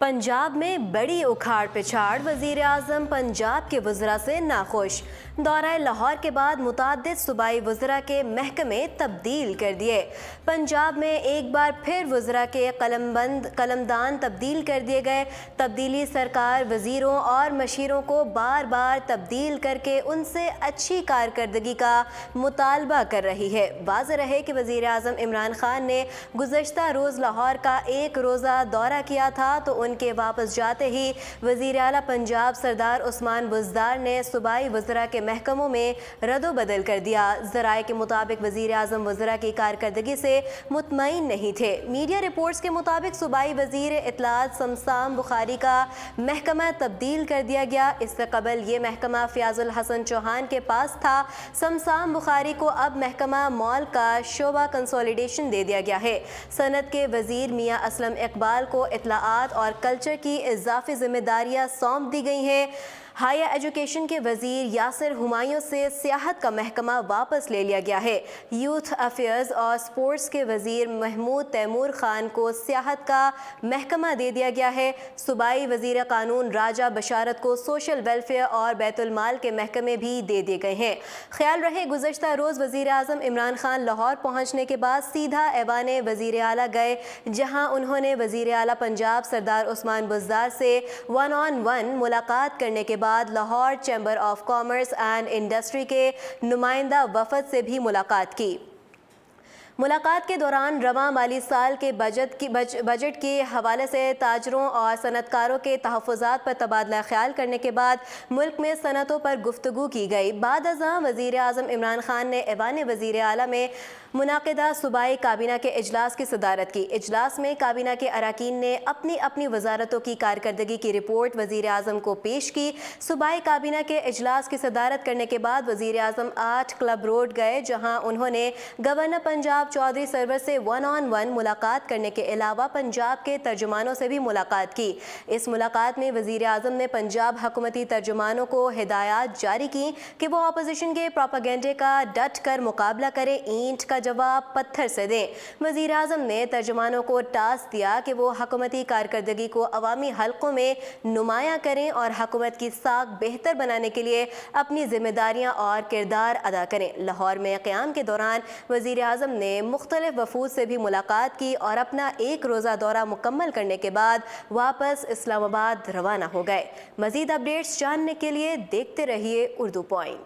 पंजाब में बड़ी उखाड़ पिछाड़, वजीर आजम पंजाब के वज़रा से नाखुश। दौरा लाहौर के बाद मुतअद्दिद सूबाई वज़रा के महकमे तब्दील कर दिए। पंजाब में एक बार फिर वज़रा के कलमदान तब्दील कर दिए गए। तब्दीली सरकार वज़ीरों और मशीरों को बार बार तब्दील करके उनसे अच्छी कारकर्दगी का मुतालबा कर रही है। वाज़ेह रहे कि वज़ीर आज़म इमरान खान ने गुज़श्ता रोज़ लाहौर का एक रोज़ा दौरा किया था, तो उनके वापस जाते ही वज़ीर आला पंजाब सरदार उस्मान बुज़दार ने सूबाई वज़रा के महकमों में रद्द-ओ-बदल कर दिया। ज़राए के मुताबिक वज़ीर आज़म वज़रा की कारकर्दगी से मुतमईन नहीं थे। मीडिया रिपोर्ट्स के मुताबिक सूबाई वज़ीर इत्तलात शमशान बुखारी का महकमा तब्दील कर दिया गया। इससे कबल ये महकमा फ़याज़ुल हसन चौहान के पास था। शमशान बुखारी को अब महकमा मॉल का शोबा कंसोलिडेशन दे दिया गया है। सनत के वज़ीर मियाँ असलम इकबाल को इत्तलाआत और कल्चर की इजाफी जिम्मेदारियाँ सौंप दी गई हैं। हायर एजुकेशन के वज़ीर यासिर हुमायूं से सियाहत का महकमा वापस ले लिया गया है। यूथ अफेयर्स और स्पोर्ट्स के वज़ीर महमूद तैमूर खान को सियाहत का महकमा दे दिया गया है। सूबाई वज़ीर कानून राजा बशारत को सोशल वेलफेयर और बैतुल माल के महकमे भी दे दिए गए हैं। ख्याल रहे गुज़श्ता रोज़ वज़ीर आज़म इमरान खान लाहौर पहुँचने के बाद सीधा ऐवान वज़ीर आला गए, जहाँ उन्होंने वज़ीर आला पंजाब सरदार उस्मान बुज़दार से 1-on-1 मुलाकात करने के बाद Lahore chamber of commerce and industry के नुमाइंदा वफद से भी मुलाकात की। मुलाकात के दौरान रवां माली साल के बजट के हवाले से ताजरों और सनतकारों के तहफ़्फ़ुज़ात पर तबादला ख्याल करने के बाद मुल्क में सनतों पर गुफ्तगू की गई। बाद अज़ां वज़ीर आज़म इमरान खान ने ऐवान वज़ीर आला में मुनाकिदा सूबाई काबीना के इजलास की सदारत की। इजलास में काबीना के अरकान ने अपनी अपनी वजारतों की कारकर्दगी की रिपोर्ट वज़ीर आज़म को पेश की। सूबाई काबीना के इजलास की सदारत करने के बाद वज़ीर आज़म 8 क्लब रोड गए, जहाँ उन्होंने गवर्नर पंजाब चौधरी सरवर से 1-on-1 मुलाकात करने के अलावा पंजाब के तर्जुमानों से भी मुलाकात की। इस मुलाकात में वज़ीर आज़म ने पंजाब हुकूमती तर्जुमानों को हिदायत जारी की कि वो अपोजिशन के प्रोपेगेंडे का डट कर मुकाबला करें, ईंट का जवाब पत्थर से दें। वज़ीर आज़म ने तर्जुमानों को टास्क दिया कि वो हुकूमती कारकर्दगी को अवामी हलकों में नुमायां करें और हुकूमत की साख बेहतर बनाने के लिए अपनी जिम्मेदारियां और किरदार अदा करें। लाहौर में क़याम के दौरान वज़ीर आज़म ने मुख्तलिफ वफूद से भी मुलाकात की और अपना एक रोज़ा दौरा मुकम्मल करने के बाद वापस इस्लामाबाद रवाना हो गए। मज़ीद अपडेट्स जानने के लिए देखते रहिए उर्दू पॉइंट।